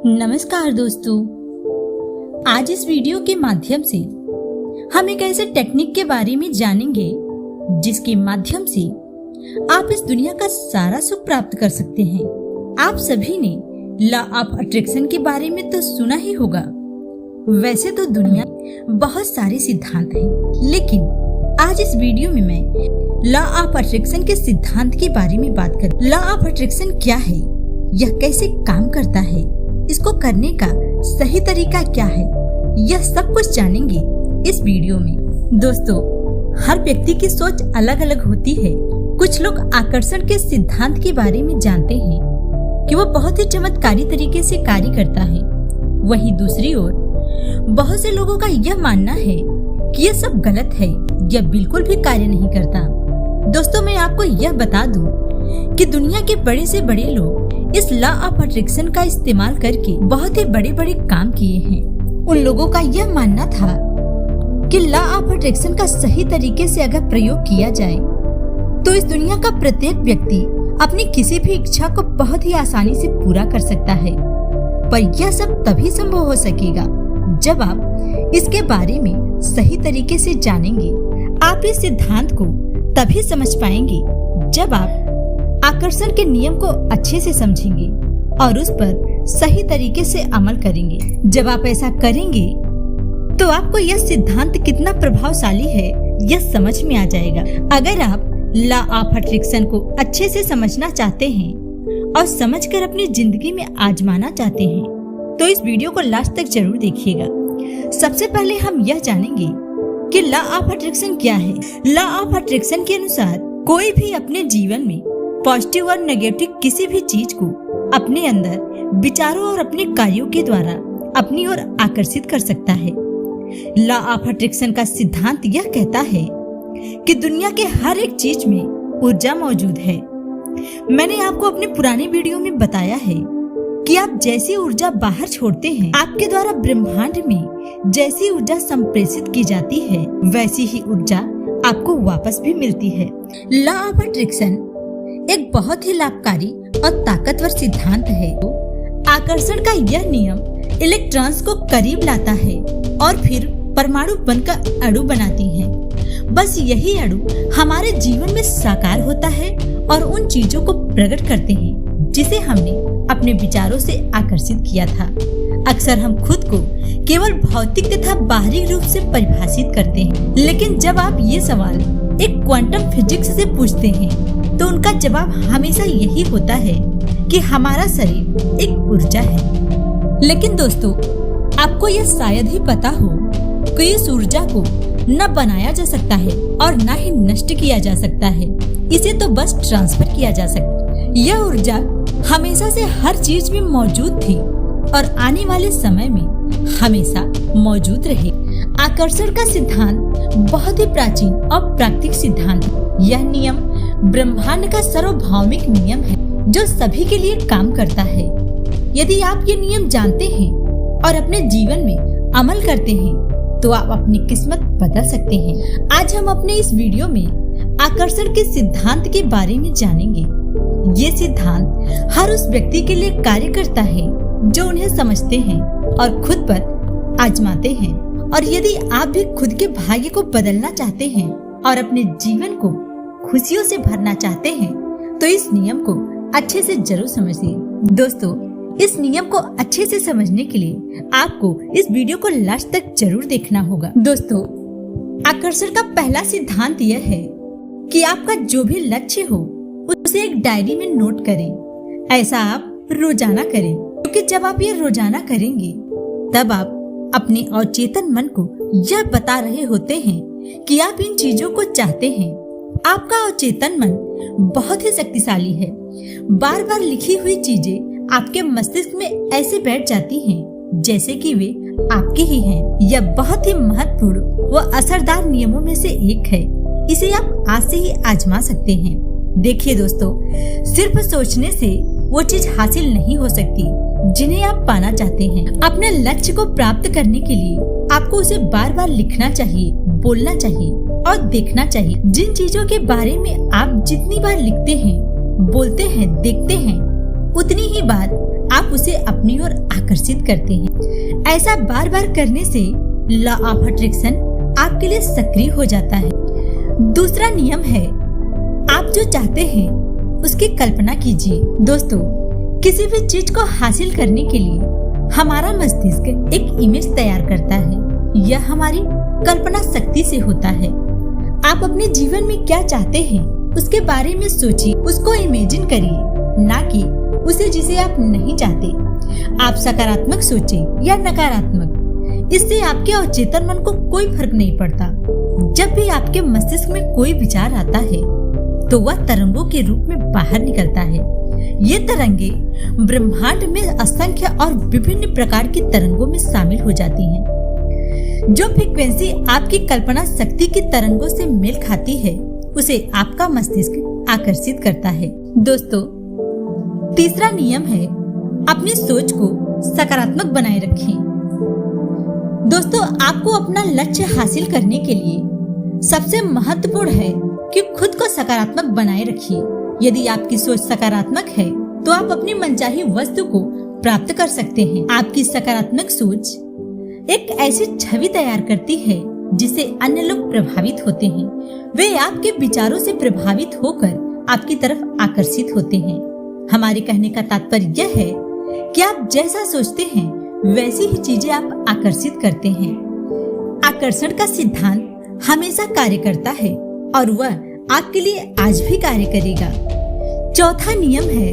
नमस्कार दोस्तों, आज इस वीडियो के माध्यम से हम एक ऐसे टेक्निक के बारे में जानेंगे जिसके माध्यम से आप इस दुनिया का सारा सुख प्राप्त कर सकते हैं। आप सभी ने लॉ ऑफ अट्रैक्शन के बारे में तो सुना ही होगा। वैसे तो दुनिया में बहुत सारे सिद्धांत हैं, लेकिन आज इस वीडियो में मैं लॉ ऑफ अट्रैक्शन के सिद्धांत के बारे में बात करूं। लॉ ऑफ अट्रैक्शन क्या है, यह कैसे काम करता है, इसको करने का सही तरीका क्या है, यह सब कुछ जानेंगे इस वीडियो में। दोस्तों, हर व्यक्ति की सोच अलग अलग होती है। कुछ लोग आकर्षण के सिद्धांत के बारे में जानते हैं कि वो बहुत ही चमत्कारी तरीके से कार्य करता है। वहीं दूसरी ओर बहुत से लोगों का यह मानना है कि यह सब गलत है, यह बिल्कुल भी कार्य नहीं करता। दोस्तों, मैं आपको यह बता दूं कि दुनिया के बड़े से बड़े लोग इस लॉ ऑफ अट्रैक्शन का इस्तेमाल करके बहुत ही बड़े बड़े काम किए हैं। उन लोगों का यह मानना था कि लॉ ऑफ अट्रैक्शन का सही तरीके से अगर प्रयोग किया जाए तो इस दुनिया का प्रत्येक व्यक्ति अपनी किसी भी इच्छा को बहुत ही आसानी से पूरा कर सकता है। पर यह सब तभी संभव हो सकेगा जब आप इसके बारे में सही तरीके से जानेंगे। आप इस सिद्धांत को तभी समझ पाएंगे जब आप आकर्षण के नियम को अच्छे से समझेंगे और उस पर सही तरीके से अमल करेंगे। जब आप ऐसा करेंगे तो आपको यह सिद्धांत कितना प्रभावशाली है यह समझ में आ जाएगा। अगर आप लॉ ऑफ अट्रैक्शन को अच्छे से समझना चाहते हैं और समझकर अपनी जिंदगी में आजमाना चाहते हैं तो इस वीडियो को लास्ट तक जरूर देखिएगा। सबसे पहले हम यह जानेंगे कि लॉ ऑफ अट्रैक्शन क्या है। लॉ ऑफ अट्रैक्शन के अनुसार कोई भी अपने जीवन में पॉजिटिव और नेगेटिव किसी भी चीज को अपने अंदर विचारों और अपने कार्यों के द्वारा अपनी ओर आकर्षित कर सकता है। लॉ ऑफ अट्रैक्शन का सिद्धांत यह कहता है कि दुनिया के हर एक चीज में ऊर्जा मौजूद है। मैंने आपको अपने पुराने वीडियो में बताया है कि आप जैसी ऊर्जा बाहर छोड़ते हैं, आपके द्वारा ब्रह्मांड में जैसी ऊर्जा संप्रेषित की जाती है वैसी ही ऊर्जा आपको वापस भी मिलती है। लॉ ऑफ अट्रैक्शन एक बहुत ही लाभकारी और ताकतवर सिद्धांत है। आकर्षण का यह नियम इलेक्ट्रॉन्स को करीब लाता है और फिर परमाणु बनकर अणु बनाती हैं। बस यही अणु हमारे जीवन में साकार होता है और उन चीजों को प्रकट करते हैं जिसे हमने अपने विचारों से आकर्षित किया था। अक्सर हम खुद को केवल भौतिक तथा बाहरी रूप से परिभाषित करते हैं, लेकिन जब आप ये सवाल एक क्वांटम फिजिक्स से पूछते हैं तो उनका जवाब हमेशा यही होता है कि हमारा शरीर एक ऊर्जा है। लेकिन दोस्तों, आपको यह शायद ही पता हो कि इस ऊर्जा को न बनाया जा सकता है और न ही नष्ट किया जा सकता है। इसे तो बस ट्रांसफर किया जा सकता है। यह ऊर्जा हमेशा से हर चीज में मौजूद थी और आने वाले समय में हमेशा मौजूद रहे। आकर्षण का सिद्धांत बहुत ही प्राचीन और प्राकृतिक सिद्धांत है। यह नियम ब्रह्मांड का सार्वभौमिक नियम है जो सभी के लिए काम करता है। यदि आप ये नियम जानते हैं और अपने जीवन में अमल करते हैं तो आप अपनी किस्मत बदल सकते हैं। आज हम अपने इस वीडियो में आकर्षण के सिद्धांत के बारे में जानेंगे। ये सिद्धांत हर उस व्यक्ति के लिए कार्य करता है जो उन्हें समझते हैं और खुद पर आजमाते हैं। और यदि आप भी खुद के भाग्य को बदलना चाहते हैं और अपने जीवन को खुशियों से भरना चाहते हैं तो इस नियम को अच्छे से जरूर समझिए। दोस्तों, इस नियम को अच्छे से समझने के लिए आपको इस वीडियो को लास्ट तक जरूर देखना होगा। दोस्तों, आकर्षण का पहला सिद्धांत यह है कि आपका जो भी लक्ष्य हो उसे एक डायरी में नोट करें। ऐसा आप रोजाना करें, क्योंकि जब आप ये रोजाना करेंगे तब आप अपने अवचेतन मन को यह बता रहे होते हैं कि आप इन चीजों को चाहते हैं। आपका अवचेतन मन बहुत ही शक्तिशाली है। बार बार लिखी हुई चीजें आपके मस्तिष्क में ऐसे बैठ जाती हैं जैसे कि वे आपकी ही हैं। यह बहुत ही महत्वपूर्ण व असरदार नियमों में से एक है। इसे आप आज से ही आजमा सकते हैं। देखिए दोस्तों, सिर्फ सोचने से वो चीज हासिल नहीं हो सकती जिन्हें आप पाना चाहते हैं। अपने लक्ष्य को प्राप्त करने के लिए आपको उसे बार बार लिखना चाहिए, बोलना चाहिए और देखना चाहिए। जिन चीजों के बारे में आप जितनी बार लिखते हैं, बोलते हैं, देखते हैं, उतनी ही बार आप उसे अपनी ओर आकर्षित करते हैं। ऐसा बार बार करने से लॉ ऑफ अट्रैक्शन आपके लिए सक्रिय हो जाता है। दूसरा नियम है, आप जो चाहते हैं उसकी कल्पना कीजिए। दोस्तों, किसी भी चीज को हासिल करने के लिए हमारा मस्तिष्क एक इमेज तैयार करता है। यह हमारी कल्पना शक्ति से होता है। आप अपने जीवन में क्या चाहते हैं उसके बारे में सोचिए, उसको इमेजिन करिए, ना कि उसे जिसे आप नहीं चाहते। आप सकारात्मक सोचें या नकारात्मक, इससे आपके अवचेतन मन को कोई फर्क नहीं पड़ता। जब भी आपके मस्तिष्क में कोई विचार आता है तो वह तरंगों के रूप में बाहर निकलता है। ये तरंगे ब्रह्मांड में असंख्य और विभिन्न प्रकार की तरंगों में शामिल हो जाती हैं। जो फ्रीक्वेंसी आपकी कल्पना शक्ति की तरंगों से मेल खाती है उसे आपका मस्तिष्क आकर्षित करता है। दोस्तों, तीसरा नियम है, अपनी सोच को सकारात्मक बनाए रखें। दोस्तों, आपको अपना लक्ष्य हासिल करने के लिए सबसे महत्वपूर्ण है कि खुद को सकारात्मक बनाए रखिए। यदि आपकी सोच सकारात्मक है तो आप अपनी मनचाही वस्तु को प्राप्त कर सकते हैं। आपकी सकारात्मक सोच एक ऐसी छवि तैयार करती है जिससे अन्य लोग प्रभावित होते हैं। वे आपके विचारों से प्रभावित होकर आपकी तरफ आकर्षित होते हैं। हमारे कहने का तात्पर्य यह है कि आप जैसा सोचते हैं वैसी ही चीजें आप आकर्षित करते हैं। आकर्षण का सिद्धांत हमेशा कार्य करता है और वह आपके लिए आज भी कार्य करेगा। चौथा नियम है,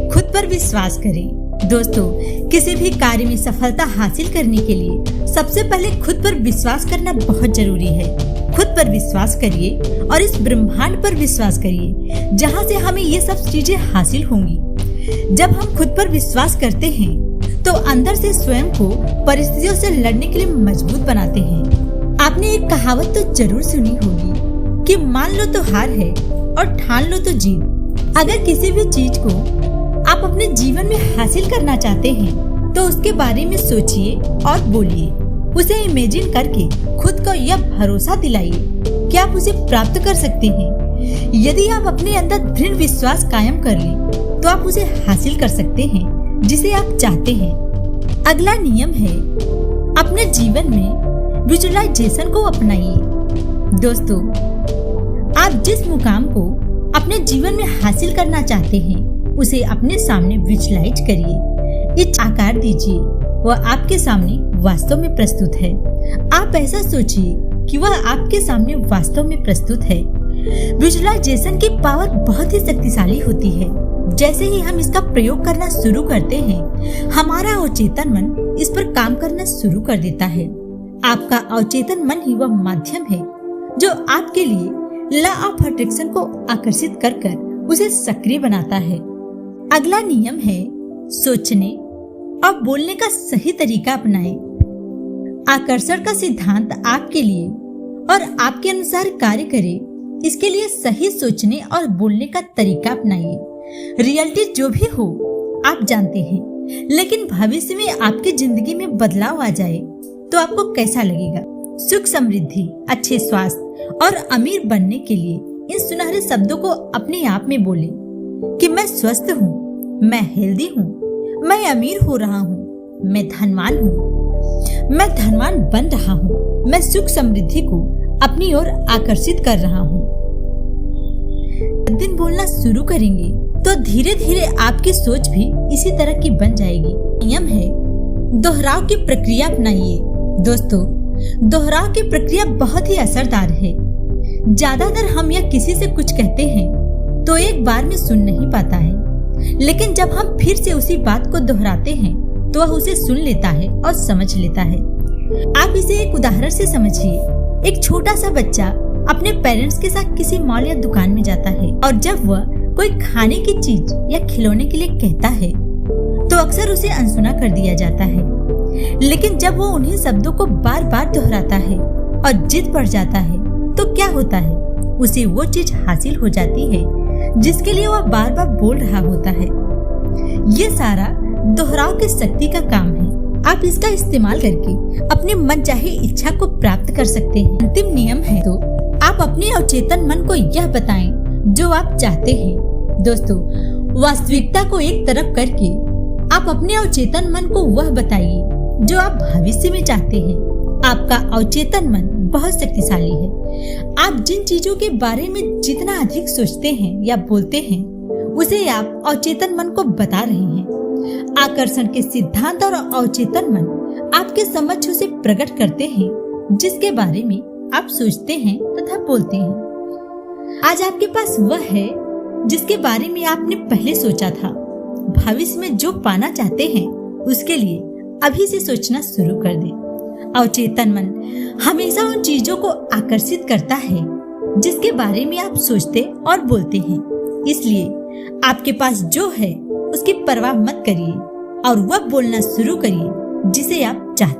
खुद पर विश्वास करें। दोस्तों, किसी भी कार्य में सफलता हासिल करने के लिए सबसे पहले खुद पर विश्वास करना बहुत जरूरी है। खुद पर विश्वास करिए और इस ब्रह्मांड पर विश्वास करिए जहाँ से हमें ये सब चीजें हासिल होंगी। जब हम खुद पर विश्वास करते हैं तो अंदर से स्वयं को परिस्थितियों से लड़ने के लिए मजबूत बनाते हैं। आपने एक कहावत तो जरूर सुनी होगी कि मान लो तो हार है और ठान लो तो जीत। अगर किसी भी चीज को आप अपने जीवन में हासिल करना चाहते हैं तो उसके बारे में सोचिए और बोलिए। उसे इमेजिन करके खुद को यह भरोसा दिलाइए कि आप उसे प्राप्त कर सकते हैं। यदि आप अपने अंदर दृढ़ विश्वास कायम कर लें तो आप उसे हासिल कर सकते हैं जिसे आप चाहते हैं। अगला नियम है, अपने जीवन में विजुअलाइजेशन को अपनाइए। दोस्तों, आप जिस मुकाम को अपने जीवन में हासिल करना चाहते हैं उसे अपने सामने विजुअलाइज करिए। इस आकार दीजिए, वह आपके सामने वास्तव में प्रस्तुत है। आप ऐसा सोचिए कि वह आपके सामने वास्तव में प्रस्तुत है। विजुअलाइजेशन की पावर बहुत ही शक्तिशाली होती है। जैसे ही हम इसका प्रयोग करना शुरू करते हैं, हमारा अवचेतन मन इस पर काम करना शुरू कर देता है। आपका अवचेतन मन ही वह माध्यम है जो आपके लिए लॉ ऑफ अट्रैक्शन को आकर्षित कर उसे सक्रिय बनाता है। अगला नियम है, सोचने और बोलने का सही तरीका अपनाएं। आकर्षण का सिद्धांत आपके लिए और आपके अनुसार कार्य करे, इसके लिए सही सोचने और बोलने का तरीका अपनाइए। रियलिटी जो भी हो आप जानते हैं, लेकिन भविष्य में आपकी जिंदगी में बदलाव आ जाए तो आपको कैसा लगेगा? सुख, समृद्धि, अच्छे स्वास्थ्य और अमीर बनने के लिए इन सुनहरे शब्दों को अपने आप में बोले कि मैं स्वस्थ हूँ, मैं हेल्दी हूँ, मैं अमीर हो रहा हूँ, मैं धनवान हूँ, मैं धनवान बन रहा हूँ, मैं सुख समृद्धि को अपनी ओर आकर्षित कर रहा हूँ। दिन बोलना शुरू करेंगे तो धीरे धीरे आपकी सोच भी इसी तरह की बन जाएगी। नियम है, दोहराव की प्रक्रिया अपनाइए। दोस्तों, दोहराव की प्रक्रिया बहुत ही असरदार है। ज्यादातर हम या किसी से कुछ कहते हैं तो एक बार में सुन नहीं पाता है, लेकिन जब हम फिर से उसी बात को दोहराते हैं तो वह उसे सुन लेता है और समझ लेता है। आप इसे एक उदाहरण से समझिए। एक छोटा सा बच्चा अपने पेरेंट्स के साथ किसी मॉल या दुकान में जाता है और जब वह कोई खाने की चीज या खिलौने के लिए कहता है तो अक्सर उसे अनसुना कर दिया जाता है। लेकिन जब वो उन्हीं शब्दों को बार बार दोहराता है और जिद बढ़ जाता है तो क्या होता है? उसे वो चीज हासिल हो जाती है जिसके लिए वह बार बार बोल रहा होता है। ये सारा दोहराव की शक्ति का काम है। आप इसका इस्तेमाल करके अपने मनचाही इच्छा को प्राप्त कर सकते हैं। अंतिम नियम है, तो आप अपने अवचेतन मन को यह बताएं जो आप चाहते हैं। दोस्तों, वास्तविकता को एक तरफ करके आप अपने अवचेतन मन को वह बताइए जो आप भविष्य में चाहते हैं। आपका अवचेतन मन बहुत शक्तिशाली है। आप जिन चीजों के बारे में जितना अधिक सोचते हैं या बोलते हैं, उसे आप अवचेतन मन को बता रहे हैं। आकर्षण के सिद्धांत और अवचेतन मन आपके समक्ष उसे प्रकट करते हैं जिसके बारे में आप सोचते हैं तथा बोलते हैं। आज आपके पास वह है जिसके बारे में आपने पहले सोचा था। भविष्य में जो पाना चाहते हैं उसके लिए अभी से सोचना शुरू कर दें। अवचेतन मन हमेशा उन चीजों को आकर्षित करता है जिसके बारे में आप सोचते और बोलते हैं। इसलिए आपके पास जो है उसकी परवाह मत करिए और वह बोलना शुरू करिए जिसे आप चाहते हैं।